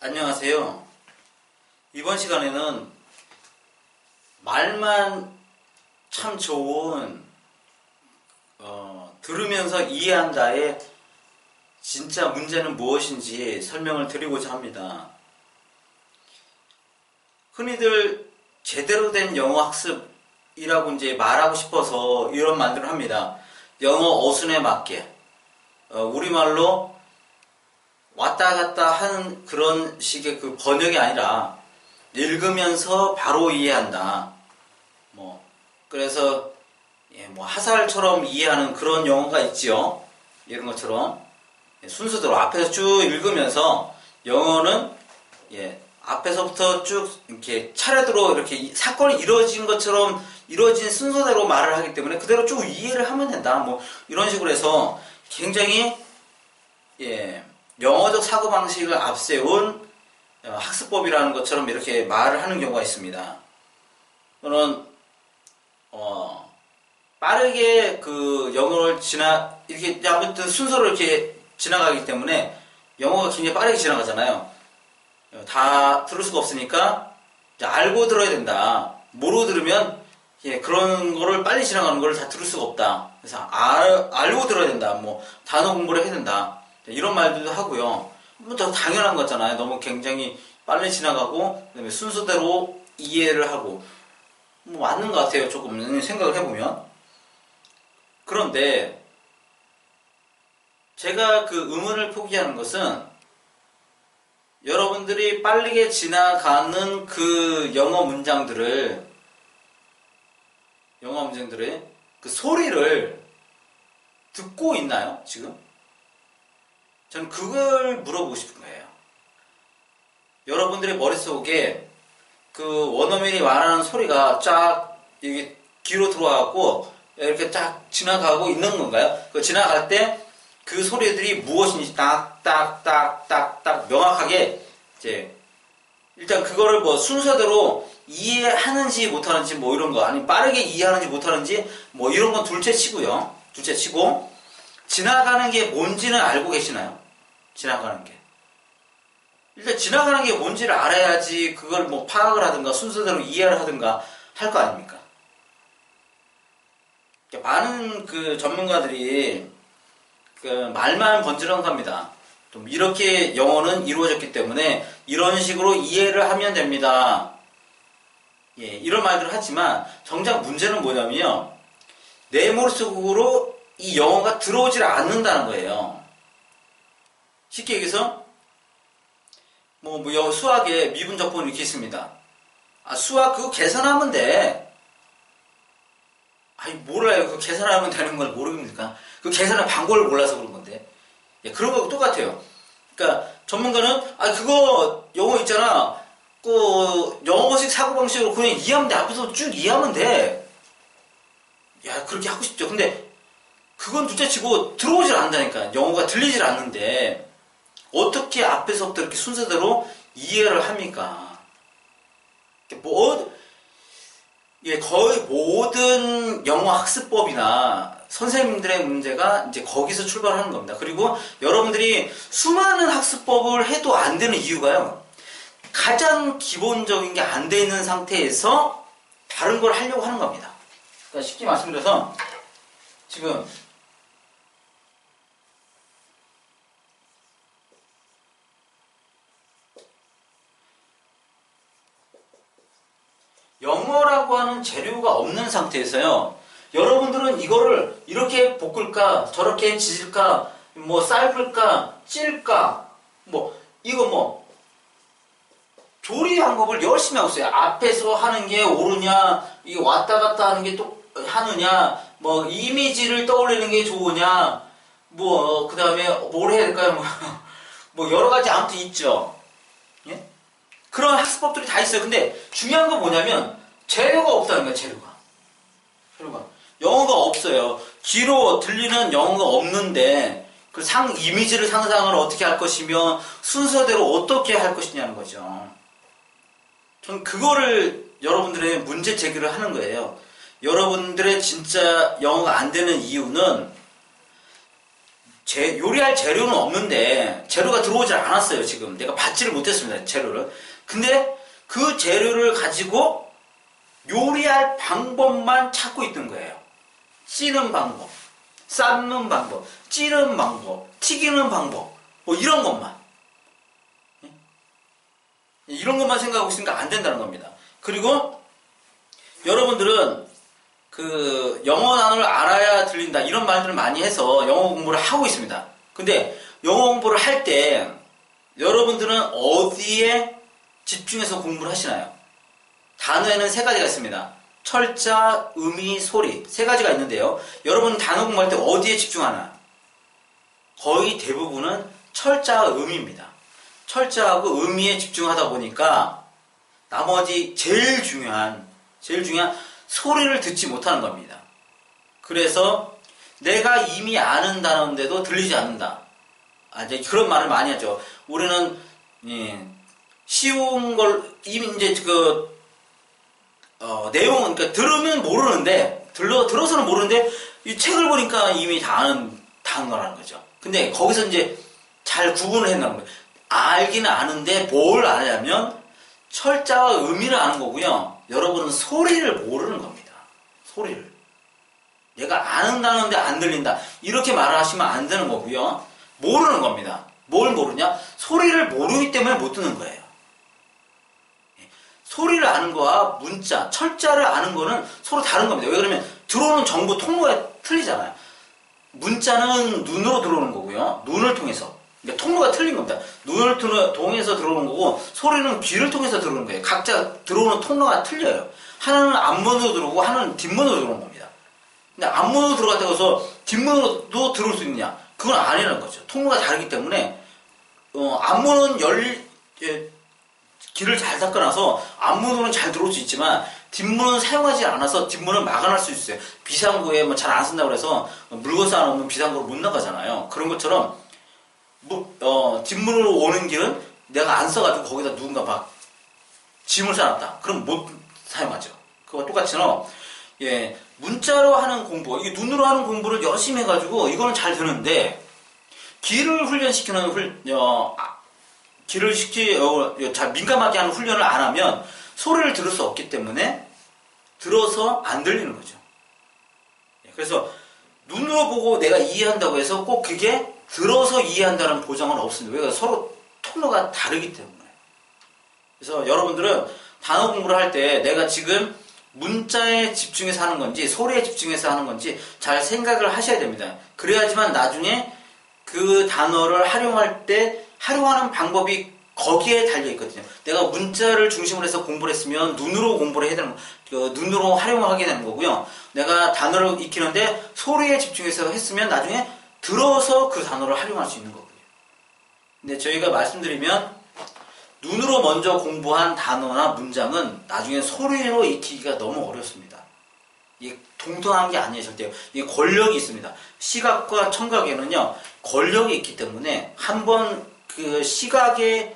안녕하세요. 이번 시간에는 말만 참 좋은 들으면서 이해한다의 진짜 문제는 무엇인지 설명을 드리고자 합니다. 흔히들 제대로 된 영어 학습이라고 이제 말하고 싶어서 이런 말들을 합니다. 영어 어순에 맞게 우리말로 왔다 갔다 하는 그런 식의 그 번역이 아니라 읽으면서 바로 이해한다. 그래서 하살처럼 이해하는 그런 영어가 있지요. 이런 것처럼 순서대로 앞에서 쭉 읽으면서 영어는 앞에서부터 쭉 이렇게 차례대로 이렇게 사건이 이루어진 것처럼 이루어진 순서대로 말을 하기 때문에 그대로 쭉 이해를 하면 된다. 이런 식으로 해서 굉장히 영어적 사고방식을 앞세운 학습법이라는 것처럼 이렇게 말을 하는 경우가 있습니다. 또는 빠르게 그 영어를 이렇게 아무튼 순서로 이렇게 지나가기 때문에 영어가 굉장히 빠르게 지나가잖아요. 다 들을 수가 없으니까 알고 들어야 된다. 모르고 들으면 그런 거를 빨리 지나가는 걸 다 들을 수가 없다. 그래서 알고 들어야 된다. 단어 공부를 해야 된다. 이런 말들도 하고요. 더 당연한 거잖아요. 너무 굉장히 빨리 지나가고 그다음에 순서대로 이해를 하고 맞는 것 같아요. 조금 생각을 해보면. 그런데 제가 그 의문을 포기하는 것은 여러분들이 빠르게 지나가는 그 영어 문장들의 그 소리를 듣고 있나요? 지금? 저는 그걸 물어보고 싶은 거예요. 여러분들의 머릿속에 그 원어민이 말하는 소리가 쫙 이게 귀로 들어와갖고 이렇게 쫙 지나가고 있는 건가요? 그 지나갈 때 그 소리들이 무엇인지 딱딱딱딱딱 명확하게 일단 그거를 순서대로 이해하는지 못하는지 이런 거 아니 빠르게 이해하는지 못하는지 이런 건 둘째 치고요. 둘째 치고 지나가는 게 뭔지는 알고 계시나요? 지나가는 게. 일단 지나가는 게 뭔지를 알아야지 그걸 파악을 하든가 순서대로 이해를 하든가 할 거 아닙니까? 많은 그 전문가들이 그 말만 번지르르합니다. 좀 이렇게 영어는 이루어졌기 때문에 이런 식으로 이해를 하면 됩니다. 이런 말들을 하지만 정작 문제는 뭐냐면요. 내 머릿속으로 이 영어가 들어오질 않는다는 거예요. 쉽게 얘기해서 수학에 미분 적분 이렇게 있습니다. 수학 그거 계산하면 돼. 아니 몰라요. 그 계산하면 되는 걸 모르겠습니까? 그 계산의 방법을 몰라서 그런 건데. 그런 거하고 똑같아요. 그러니까 전문가는 그거 영어 있잖아. 그 영어식 사고방식으로 그냥 이해하면 돼. 앞에서 쭉 이해하면 돼. 그렇게 하고 싶죠. 근데 그건 둘째치고 들어오질 않는다니까. 영어가 들리질 않는데 어떻게 앞에서부터 이렇게 순서대로 이해를 합니까? 거의 모든 영어 학습법이나 선생님들의 문제가 이제 거기서 출발하는 겁니다. 그리고 여러분들이 수많은 학습법을 해도 안 되는 이유가요. 가장 기본적인 게 안 돼 있는 상태에서 다른 걸 하려고 하는 겁니다. 그러니까 쉽게 말씀드려서 지금 영어라고 하는 재료가 없는 상태에서요. 여러분들은 이거를 이렇게 볶을까, 저렇게 지질까, 삶을까, 찔까, 조리 방법을 열심히 하고 있어요. 앞에서 하는 게 옳으냐, 이게 왔다 갔다 하는 게 또 하느냐, 이미지를 떠올리는 게 좋으냐, 그 다음에 뭘 해야 될까요? 여러 가지 아무튼 있죠. 예? 그런 학습법들이 다 있어요. 근데 중요한 건 뭐냐면 재료가 없다는 거예요. 재료가 영어가 없어요. 귀로 들리는 영어가 없는데 그 이미지를 상상을 어떻게 할 것이며 순서대로 어떻게 할 것이냐는 거죠. 전 그거를 여러분들의 문제 제기를 하는 거예요. 여러분들의 진짜 영어가 안 되는 이유는 요리할 재료는 없는데 재료가 들어오질 않았어요. 지금 내가 받지를 못했습니다. 재료를. 근데 그 재료를 가지고 요리할 방법만 찾고 있던 거예요. 찌는 방법, 삶는 방법, 찌는 방법, 튀기는 방법, 뭐 이런 것만. 이런 것만 생각하고 있으니까 안 된다는 겁니다. 그리고 여러분들은 그 영어 단어를 알아야 들린다 이런 말들을 많이 해서 영어 공부를 하고 있습니다. 근데 영어 공부를 할 때 여러분들은 어디에 집중해서 공부를 하시나요? 단어에는 세 가지가 있습니다. 철자, 의미, 소리 세 가지가 있는데요. 여러분 단어 공부할 때 어디에 집중하나? 거의 대부분은 철자와 의미입니다. 철자하고 의미에 집중하다 보니까 나머지 제일 중요한 소리를 듣지 못하는 겁니다. 그래서 내가 이미 아는 단어인데도 들리지 않는다. 이제 그런 말을 많이 하죠. 우리는 쉬운 걸 이미 이제 내용은 그러니까 들으면 모르는데 들어서는 모르는데 이 책을 보니까 이미 다 아는 단어라는 거죠. 근데 거기서 이제 잘 구분을 해내는 거예요. 알기는 아는데 뭘 아냐면 철자와 의미를 아는 거고요. 여러분은 소리를 모르는 겁니다. 소리를. 얘가 아는 단어인데 안 들린다. 이렇게 말을 하시면 안 되는 거고요. 모르는 겁니다. 뭘 모르냐? 소리를 모르기 때문에 못 듣는 거예요. 소리를 아는 거와 문자, 철자를 아는 거는 서로 다른 겁니다. 왜 그러면 들어오는 정보 통로가 틀리잖아요. 문자는 눈으로 들어오는 거고요. 눈을 통해서. 그러니까 통로가 틀린 겁니다. 눈을 통해서 들어오는 거고 소리는 귀를 통해서 들어오는 거예요. 각자 들어오는 통로가 틀려요. 하나는 앞문으로 들어오고 하나는 뒷문으로 들어오는 겁니다. 근데 앞문으로 들어갔다고 해서 뒷문으로도 들어올 수 있느냐? 그건 아니라는 거죠. 통로가 다르기 때문에 앞문은 길을 잘 닦아놔서 앞문으로는 잘 들어올 수 있지만 뒷문은 사용하지 않아서 뒷문은 막아낼 수 있어요. 비상구에 뭐 잘 안 쓴다고 해서 물건 쌓아놓으면 비상구로 못 나가잖아요. 그런 것처럼 뒷문으로 오는 길은 내가 안 써가지고 거기다 누군가 막 짐을 쌓았다. 그럼 못 사용하죠. 그거 똑같이요. 문자로 하는 공부, 이게 눈으로 하는 공부를 열심히 해가지고 이거는 잘 되는데 귀를 훈련시키는 잘 민감하게 하는 훈련을 안 하면 소리를 들을 수 없기 때문에 들어서 안 들리는 거죠. 그래서 눈으로 보고 내가 이해한다고 해서 꼭 그게 들어서 이해한다는 보장은 없습니다. 왜? 서로 통로가 다르기 때문에. 그래서 여러분들은 단어 공부를 할 때 내가 지금 문자에 집중해서 하는 건지 소리에 집중해서 하는 건지 잘 생각을 하셔야 됩니다. 그래야지만 나중에 그 단어를 활용할 때 활용하는 방법이 거기에 달려 있거든요. 내가 문자를 중심으로 해서 공부를 했으면 눈으로 공부를 해야 되는 눈으로 활용을 하게 되는 거고요. 내가 단어를 익히는데 소리에 집중해서 했으면 나중에 들어서 그 단어를 활용할 수 있는 거고요. 근데 저희가 말씀드리면 눈으로 먼저 공부한 단어나 문장은 나중에 소리로 익히기가 너무 어렵습니다. 이게 동등한 게 아니에요, 절대. 이게 권력이 있습니다. 시각과 청각에는요, 권력이 있기 때문에 한번 그 시각에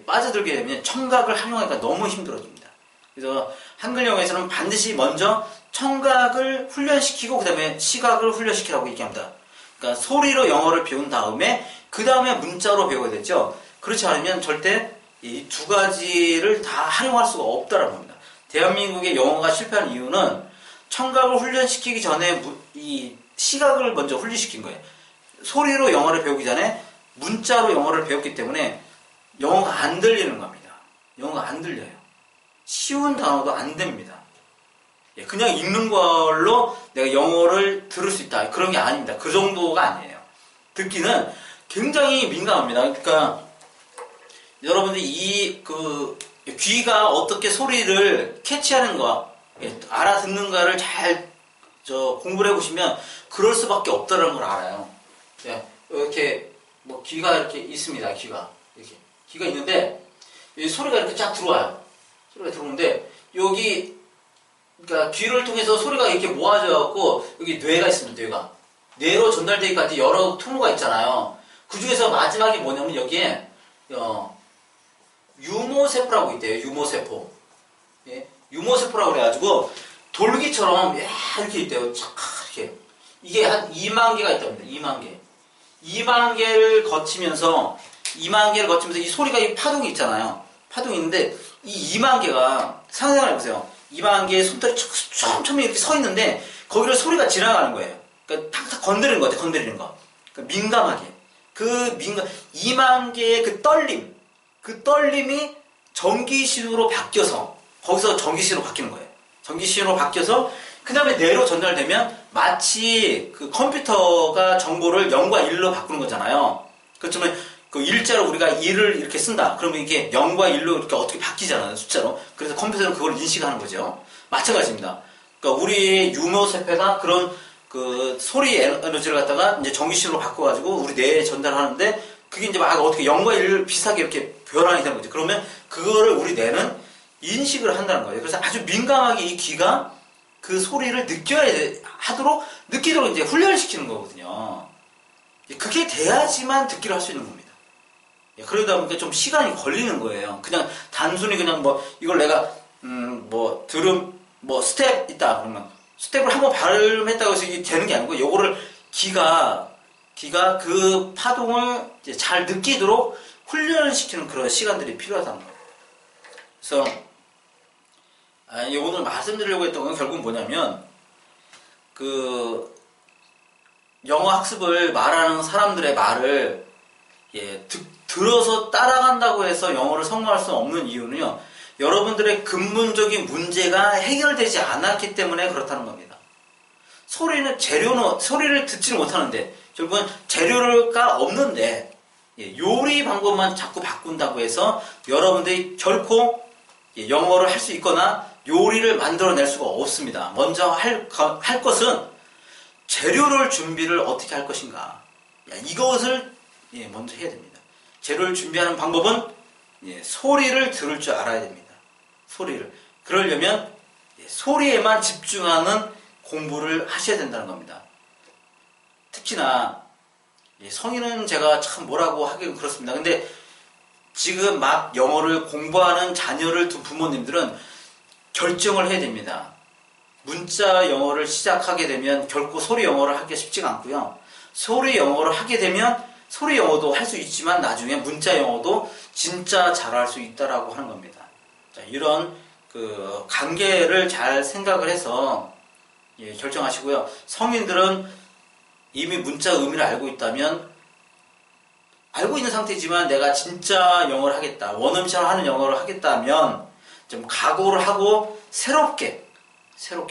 빠져들게 되면 청각을 활용하기가 너무 힘들어집니다. 그래서 한글 영어에서는 반드시 먼저 청각을 훈련시키고 그 다음에 시각을 훈련시키라고 얘기합니다. 그러니까 소리로 영어를 배운 다음에 그 다음에 문자로 배워야 되죠. 그렇지 않으면 절대 이 두 가지를 다 활용할 수가 없다는 겁니다. 대한민국의 영어가 실패한 이유는 청각을 훈련시키기 전에 이 시각을 먼저 훈련시킨 거예요. 소리로 영어를 배우기 전에 문자로 영어를 배웠기 때문에 영어가 안 들리는 겁니다. 영어가 안 들려요. 쉬운 단어도 안 됩니다. 그냥 읽는 걸로 내가 영어를 들을 수 있다. 그런 게 아닙니다. 그 정도가 아니에요. 듣기는 굉장히 민감합니다. 그러니까 여러분들이 귀가 어떻게 소리를 캐치하는가, 알아듣는가를 잘 공부를 해보시면 그럴 수밖에 없다는 걸 알아요. 이렇게 뭐 귀가 이렇게 있습니다. 귀가 있는데 소리가 이렇게 쫙 들어와요. 소리가 들어오는데 여기 그러니까 귀를 통해서 소리가 이렇게 모아져 갖고 여기 뇌가 있습니다. 뇌로 전달되기까지 여러 통로가 있잖아요. 그 중에서 마지막이 뭐냐면 여기에 유모세포라고 있대요. 유모세포. 유모세포라고 그래가지고 돌기처럼 이렇게 있대요. 착 이렇게. 이게 한 2만 개가 있답니다. 2만 개. 2만 개를 거치면서 이 소리가 이 파동이 있잖아요. 파동이 있는데 이 2만 개가 상상을 해보세요. 2만 개의 손톱이 촘촘히 이렇게 서 있는데 거기를 소리가 지나가는 거예요. 그러니까 탁탁 건드리는 거 같아요. 건드리는 거. 그러니까 민감하게. 2만 개의 그 떨림이 전기신호로 바뀌어서 거기서 전기신호로 바뀌는 거예요. 전기신호로 바뀌어서 그 다음에 뇌로 전달되면 마치 그 컴퓨터가 정보를 0과 1로 바꾸는 거잖아요. 그렇지만 그 일자로 우리가 1을 이렇게 쓴다. 그러면 이게 0과 1로 이렇게 어떻게 바뀌잖아요. 숫자로. 그래서 컴퓨터는 그걸 인식하는 거죠. 마찬가지입니다. 그러니까 우리 유머세포가 그런 그 소리 에너지를 갖다가 이제 전기신호로 바꿔가지고 우리 뇌에 전달하는데 그게 이제 막 어떻게 0과 1을 비슷하게 이렇게 변환이 되는 거죠. 그러면 그거를 우리 뇌는 인식을 한다는 거예요. 그래서 아주 민감하게 이 귀가 그 소리를 느끼도록 이제 훈련을 시키는 거거든요. 그게 돼야지만 듣기를 할 수 있는 겁니다. 그러다 보니까 좀 시간이 걸리는 거예요. 그냥 단순히 그냥 뭐 이걸 내가 스텝 있다 그러면 스텝을 한번 발음했다고 해서 이게 되는 게 아니고 요거를 귀가 그 파동을 이제 잘 느끼도록 훈련을 시키는 그런 시간들이 필요하다는 거예요. 그래서 오늘 말씀드리려고 했던 건 결국은 뭐냐면 그 영어 학습을 말하는 사람들의 말을 들어서 따라간다고 해서 영어를 성공할 수 없는 이유는요. 여러분들의 근본적인 문제가 해결되지 않았기 때문에 그렇다는 겁니다. 소리를 듣지는 못하는데 결국은 재료가 없는데 요리 방법만 자꾸 바꾼다고 해서 여러분들이 결코 영어를 할 수 있거나 요리를 만들어낼 수가 없습니다. 먼저 할 것은 재료를 준비를 어떻게 할 것인가. 이것을 먼저 해야 됩니다. 재료를 준비하는 방법은 소리를 들을 줄 알아야 됩니다. 소리를. 그러려면 소리에만 집중하는 공부를 하셔야 된다는 겁니다. 특히나 성인은 제가 참 뭐라고 하기는 그렇습니다. 근데 지금 막 영어를 공부하는 자녀를 둔 부모님들은 결정을 해야 됩니다. 문자 영어를 시작하게 되면 결코 소리 영어를 하기가 쉽지가 않고요. 소리 영어를 하게 되면 소리 영어도 할 수 있지만 나중에 문자 영어도 진짜 잘할 수 있다라고 하는 겁니다. 자, 이런 그 관계를 잘 생각을 해서 결정하시고요. 성인들은 이미 문자 의미를 알고 있다면 알고 있는 상태지만 내가 진짜 영어를 하겠다. 원음처럼 하는 영어를 하겠다면 좀 각오를 하고 새롭게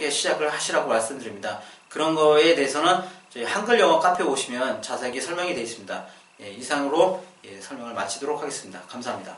시작을 하시라고 말씀드립니다. 그런 거에 대해서는 저희 한글 영어 카페에 오시면 자세하게 설명이 되어 있습니다. 이상으로 설명을 마치도록 하겠습니다. 감사합니다.